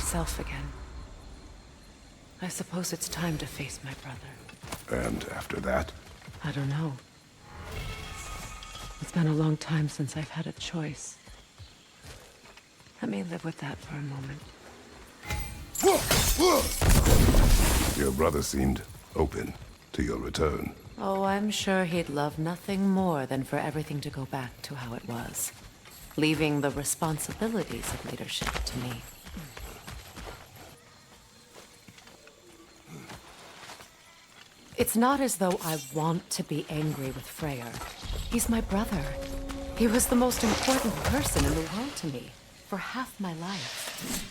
myself again. I suppose it's time to face my brother. And after that? I don't know. It's been a long time since I've had a choice. Let me live with that for a moment. Your brother seemed open to your return. Oh, I'm sure he'd love nothing more than for everything to go back to how it was, leaving the responsibilities of leadership to me. It's not as though I want to be angry with Freyr. He's my brother. He was the most important person in the world to me for half my life.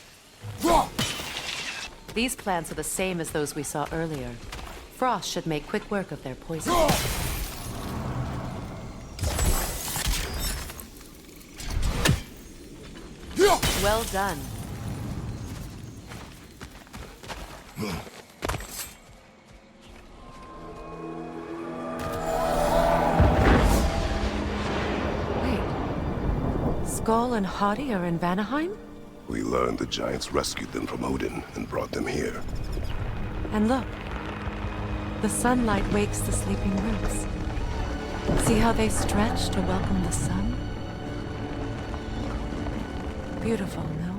These plants are the same as those we saw earlier. Frost should make quick work of their poison. Well done. Wait. Skull and Hati are in Vanaheim? We learned the giants rescued them from Odin and brought them here. And look. The sunlight wakes the sleeping roots. See how they stretch to welcome the sun? Beautiful, no?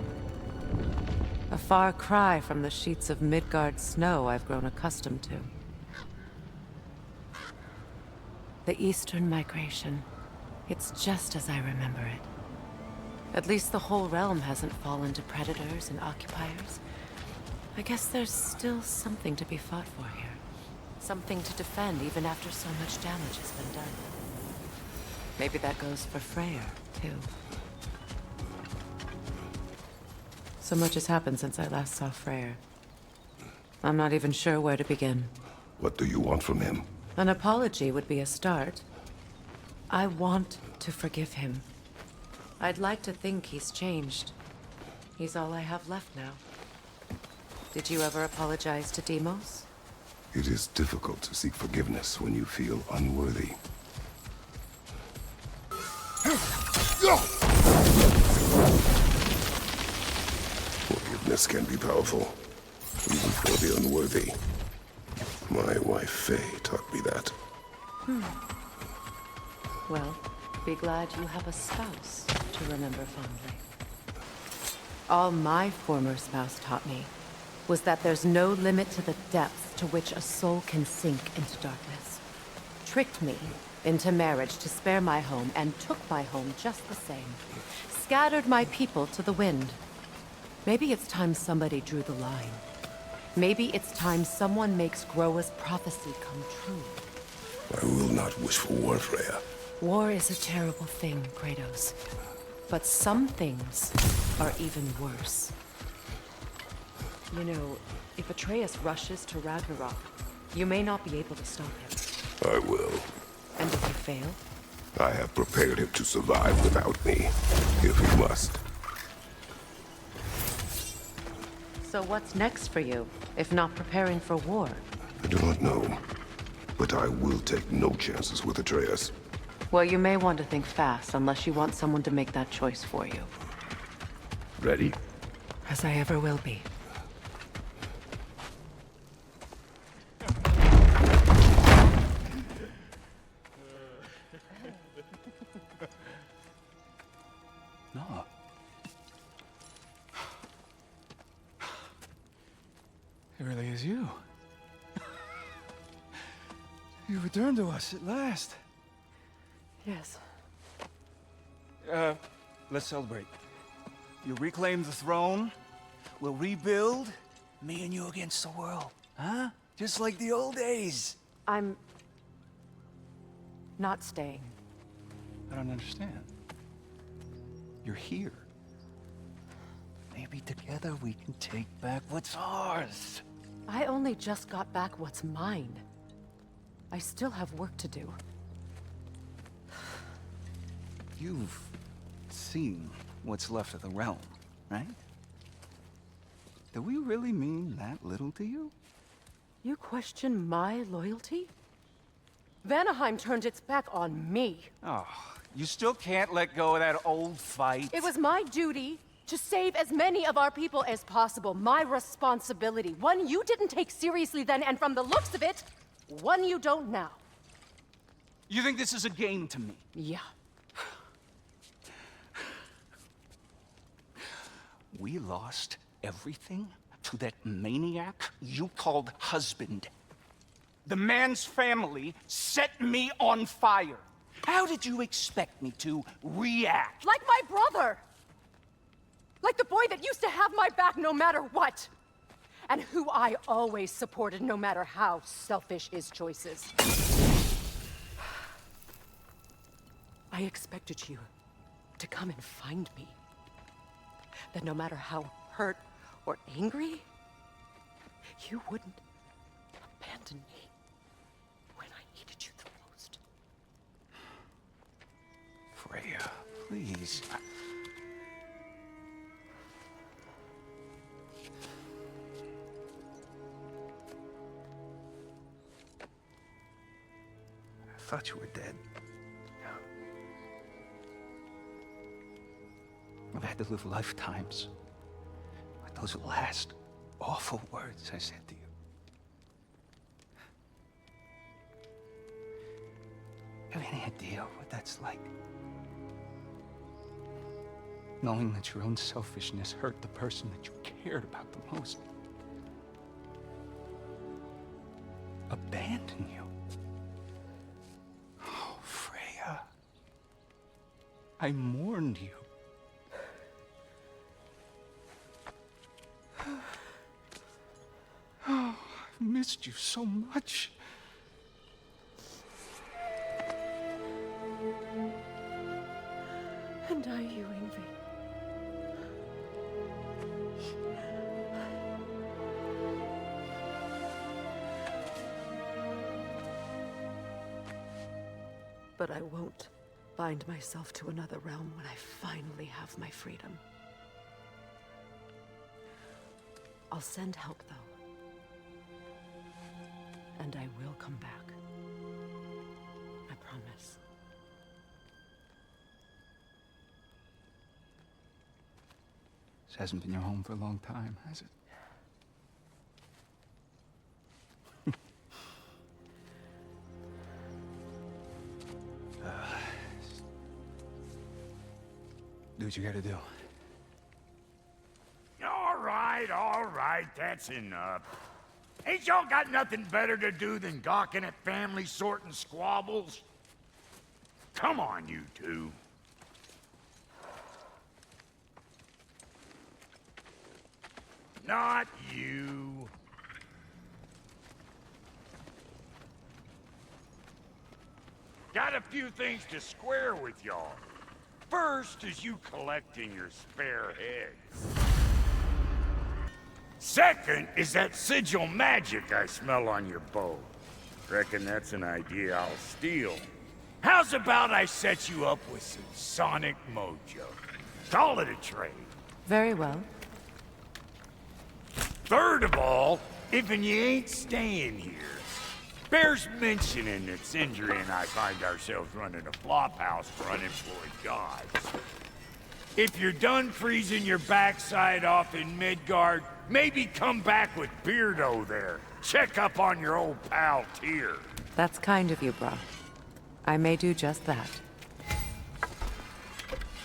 A far cry from the sheets of Midgard snow I've grown accustomed to. The Eastern Migration. It's just as I remember it. At least the whole realm hasn't fallen to predators and occupiers. I guess there's still something to be fought for here. Something to defend even after so much damage has been done. Maybe that goes for Freyr, too. So much has happened since I last saw Freyr. I'm not even sure where to begin. What do you want from him? An apology would be a start. I want to forgive him. I'd like to think he's changed. He's all I have left now. Did you ever apologize to Deimos? It is difficult to seek forgiveness when you feel unworthy. Forgiveness can be powerful, even for the unworthy. My wife Faye taught me that. Well, be glad you have a spouse to remember fondly. All my former spouse taught me was that there's no limit to the depth to which a soul can sink into darkness. Tricked me into marriage to spare my home and took my home just the same. Scattered my people to the wind. Maybe it's time somebody drew the line. Maybe it's time someone makes Groa's prophecy come true. I will not wish for war, Freya. War is a terrible thing, Kratos. But some things are even worse. You know, if Atreus rushes to Ragnarok, you may not be able to stop him. I will. And if you fail? I have prepared him to survive without me, if he must. So what's next for you, if not preparing for war? I do not know, but I will take no chances with Atreus. Well, you may want to think fast, unless you want someone to make that choice for you. Ready? As I ever will be. No. It really is you. You returned to us at last. Yes. Let's celebrate. You reclaim the throne. We'll rebuild. Me and you against the world. Huh? Just like the old days. I'm not staying. I don't understand. You're here. Maybe together we can take back what's ours. I only just got back what's mine. I still have work to do. You've seen what's left of the realm, right? Do we really mean that little to you? You question my loyalty? Vanaheim turned its back on me. Oh, you still can't let go of that old fight? It was my duty To save as many of our people as possible. My responsibility. One you didn't take seriously then, and from the looks of it, one you don't now. You think this is a game to me? Yeah. We lost everything to that maniac you called husband. The man's family set me on fire. How did you expect me to react? Like my brother! Like the boy that used to have my back no matter what! And who I always supported no matter how selfish his choices. I expected you to come and find me. That no matter how hurt or angry, you wouldn't abandon me when I needed you the most. Freya, please. I thought you were dead. I've had to live lifetimes with those last awful words I said to you. Have any idea what that's like? Knowing that your own selfishness hurt the person that you cared about the most. Abandon you. Oh, Freya. I mourned you. Oh, I've missed you so much. And I you, Envy. But I won't bind myself to another realm when I finally have my freedom. I'll send help, though. And I will come back. I promise. This hasn't been your home for a long time, has it? Do what you gotta do. All right, that's enough. Ain't y'all got nothing better to do than gawking at family sorting squabbles? Come on, you two. Not you. Got a few things to square with y'all. First is you collecting your spare heads. Second is that sigil magic I smell on your bow. Reckon that's an idea I'll steal. How's about I set you up with some sonic mojo? Call it a trade. Very well. Third of all, if you ain't staying here, bears mentioning that Sindri and I find ourselves running a flop house for unemployed gods. If you're done freezing your backside off in Midgard, maybe come back with Beardo there. Check up on your old pal Tyr. That's kind of you, bro. I may do just that.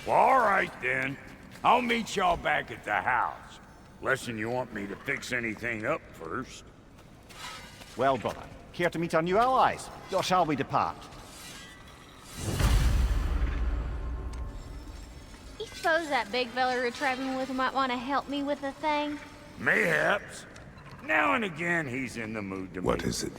Well, all right then. I'll meet y'all back at the house. Unless you want me to fix anything up first. Well, brother, care to meet our new allies? Or shall we depart? You suppose that big fella you're traveling with might want to help me with a thing? Mayhaps. Now and again, he's in the mood to What meet. is it?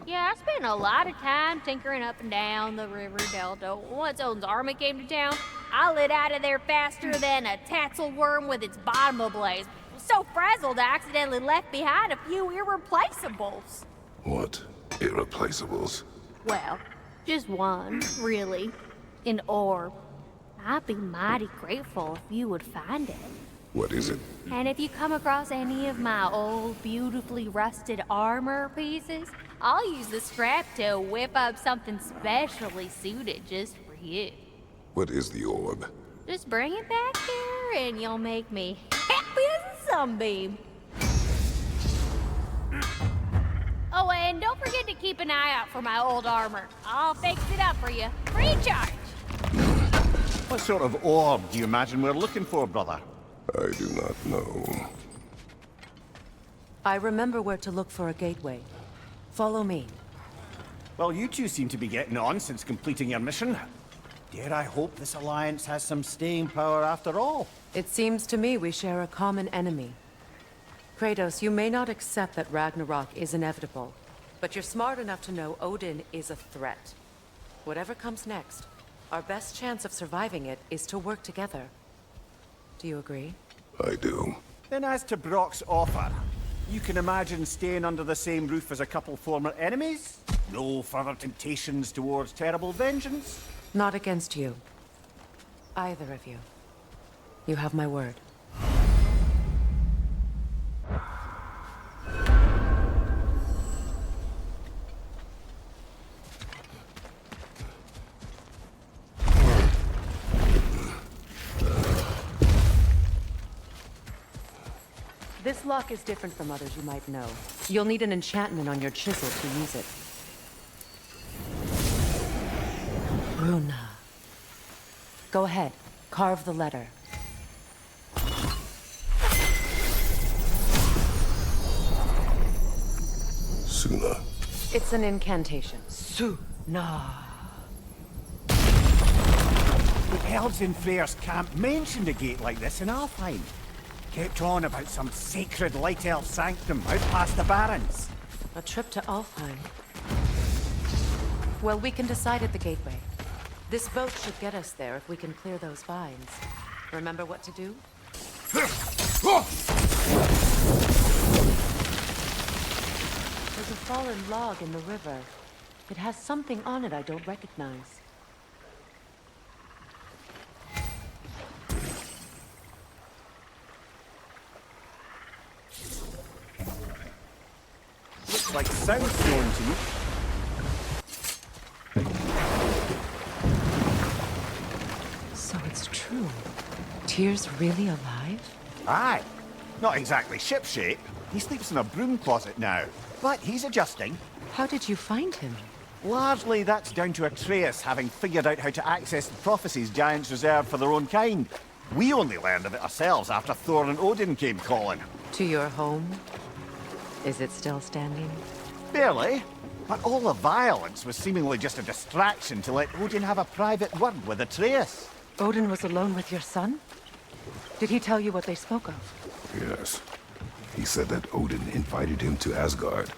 Yeah, I spent a lot of time tinkering up and down the river delta. Once Odin's army came to town, I lit out of there faster than a tassel worm with its bottom ablaze. So frazzled, I accidentally left behind a few irreplaceables. What? Irreplaceables? Well, just one, really. An orb. I'd be mighty grateful if you would find it. What is it? And if you come across any of my old, beautifully rusted armor pieces, I'll use the scrap to whip up something specially suited just for you. What is the orb? Just bring it back here and you'll make me happy as a sunbeam. Oh, and don't forget to keep an eye out for my old armor. I'll fix it up for you. Free of charge. What sort of orb do you imagine we're looking for, brother? I do not know. I remember where to look for a gateway. Follow me. Well, you two seem to be getting on since completing your mission. Dare I hope this alliance has some staying power after all? It seems to me we share a common enemy. Kratos, you may not accept that Ragnarok is inevitable, but you're smart enough to know Odin is a threat. Whatever comes next, our best chance of surviving it is to work together. Do you agree? I do. Then as to Brock's offer, you can imagine staying under the same roof as a couple former enemies? No further temptations towards terrible vengeance? Not against you. Either of you. You have my word. This lock is different from others you might know. You'll need an enchantment on your chisel to use it. Runa. Go ahead. Carve the letter. Suna. It's an incantation. Suna. The elves in Freyr's camp mentioned a gate like this in Alfheim. Kept on about some sacred light elf sanctum out past the barrens. A trip to Alfheim. Well, we can decide at the gateway. This boat should get us there if we can clear those vines. Remember what to do? There's a fallen log in the river. It has something on it I don't recognize. Looks like soundstone to me. So it's true. Tyr's really alive? Aye. Not exactly shipshape. He sleeps in a broom closet now. But he's adjusting. How did you find him? Largely that's down to Atreus having figured out how to access the prophecies giants reserved for their own kind. We only learned of it ourselves after Thor and Odin came calling. To your home? Is it still standing? Barely. But all the violence was seemingly just a distraction to let Odin have a private word with Atreus. Odin was alone with your son? Did he tell you what they spoke of? Yes. He said that Odin invited him to Asgard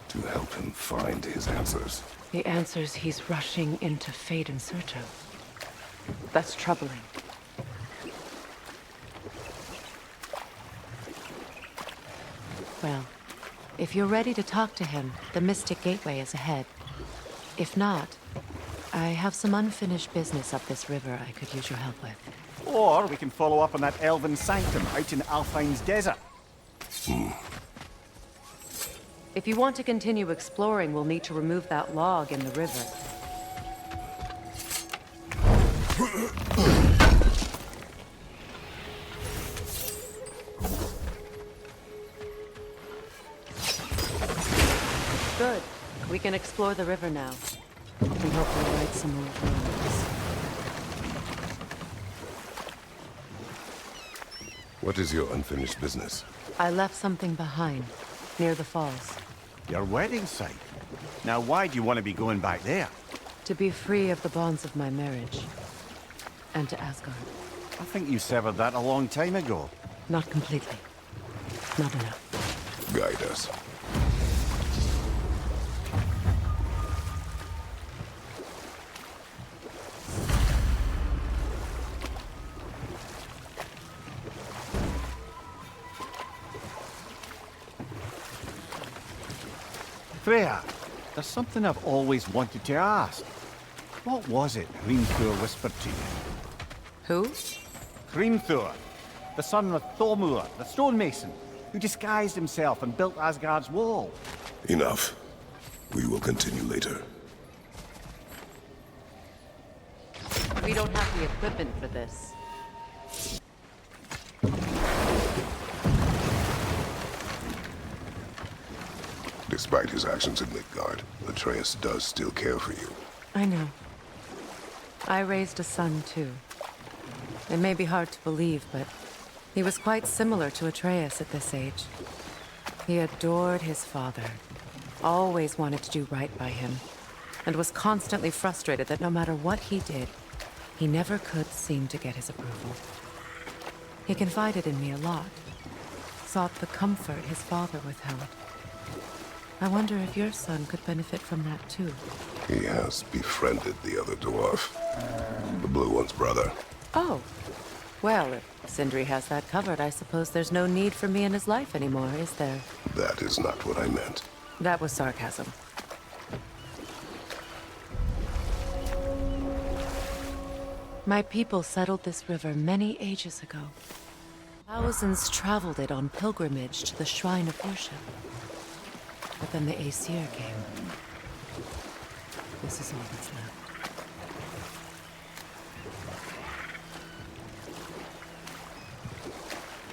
to help him find his answers. The answers he's rushing into fate in search of. That's troubling. Well, if you're ready to talk to him, the Mystic Gateway is ahead. If not, I have some unfinished business up this river I could use your help with. Or we can follow up on that elven sanctum out in Alfheim's desert. If you want to continue exploring, we'll need to remove that log in the river. Good. We can explore the river now. And hopefully right some more rumors. What is your unfinished business? I left something behind, near the falls. Your wedding site. Now why do you want to be going back there? To be free of the bonds of my marriage. And to Asgard. I think you severed that a long time ago. Not completely. Not enough. Guide us. Freya, there's something I've always wanted to ask. What was it Hrimthur whispered to you? Who? Hrimthur, the son of Thormur, the stonemason, who disguised himself and built Asgard's wall. Enough. We will continue later. We don't have the equipment for this. Despite his actions in Midgard, Atreus does still care for you. I know. I raised a son, too. It may be hard to believe, but he was quite similar to Atreus at this age. He adored his father, always wanted to do right by him, and was constantly frustrated that no matter what he did, he never could seem to get his approval. He confided in me a lot, sought the comfort his father withheld. I wonder if your son could benefit from that too. He has befriended the other dwarf. The blue one's brother. Oh. Well, if Sindri has that covered, I suppose there's no need for me in his life anymore, is there? That is not what I meant. That was sarcasm. My people settled this river many ages ago. Thousands traveled it on pilgrimage to the shrine of worship. But then the Aesir came. This is all that's left.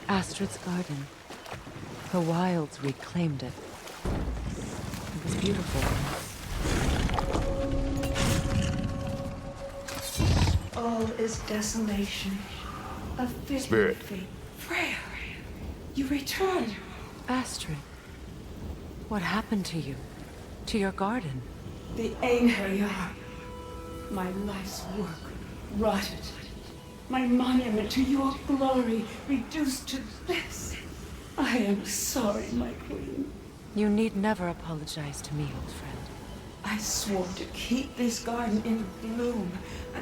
Astrid's garden. The wilds reclaimed it. It was beautiful once. All is desolation. A fitting Spirit. fate. Freya, you return. Astrid, what happened to you? To your garden? The anger, my life's work rotted. My monument to your glory reduced to this. I am sorry, my queen. You need never apologize to me, old friend. I swore to keep this garden in bloom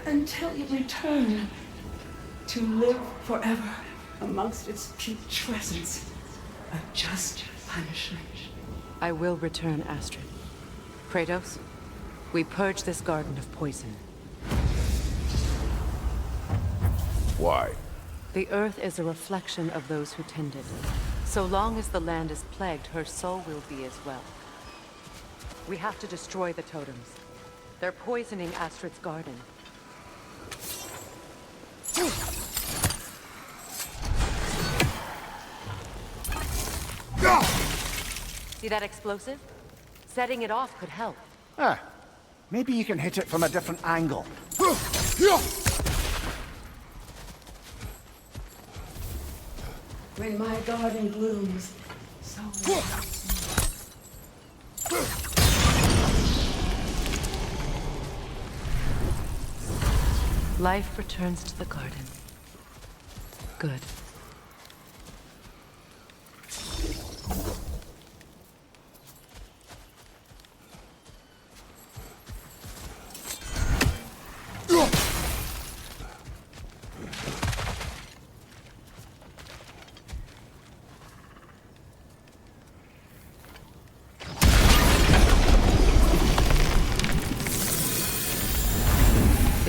until you return. To live forever amongst its putrescence. A just punishment. I will return, Astrid. Kratos, we purge this garden of poison. Why? The earth is a reflection of those who tend it. So long as the land is plagued, her soul will be as well. We have to destroy the totems. They're poisoning Astrid's garden. See that explosive? Setting it off could help. Ah, maybe you can hit it from a different angle. When my garden blooms, so will Life returns to the garden. Good.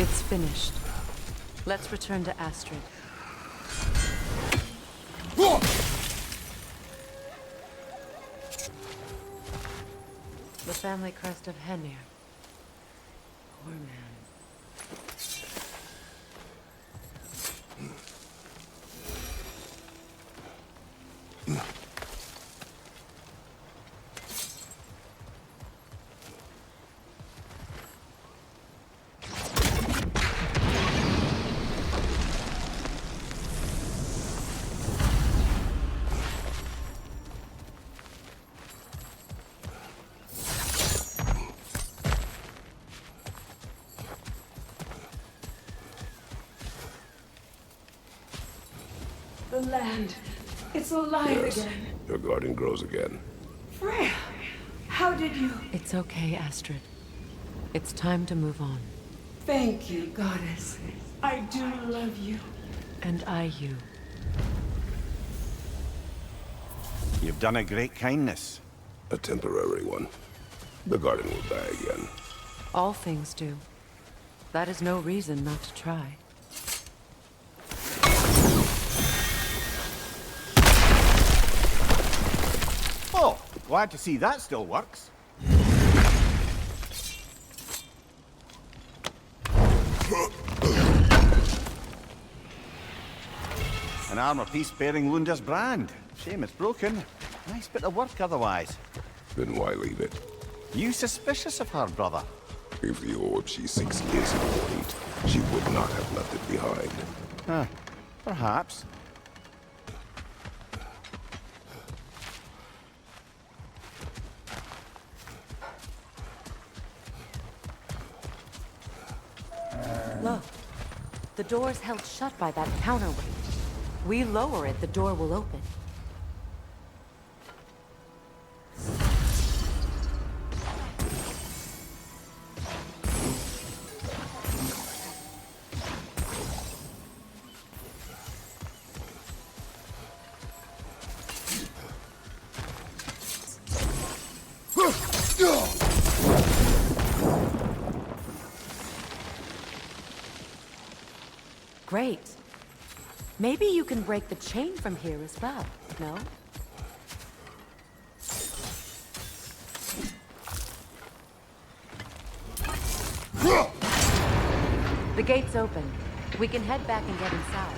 It's finished. Let's return to Astrid. The family crest of Henir. Poor man. the land. It's alive Yes, again. your garden grows again. Freya, how did you... It's okay, Astrid. It's time to move on. Thank you, goddess. I do love you. And I you. You've done a great kindness. A temporary one. The garden will die again. All things do. That is no reason not to try. Oh, glad to see that still works. An armor piece bearing Lunda's brand. Shame it's broken. Nice bit of work otherwise. Then why leave it? You suspicious of her, brother? If the orb she seeks is important, she would not have left it behind. Huh. Perhaps. Look, the door's held shut by that counterweight. We lower it, the door will open. Great. Maybe you can break the chain from here as well, no? The gate's open. We can head back and get inside.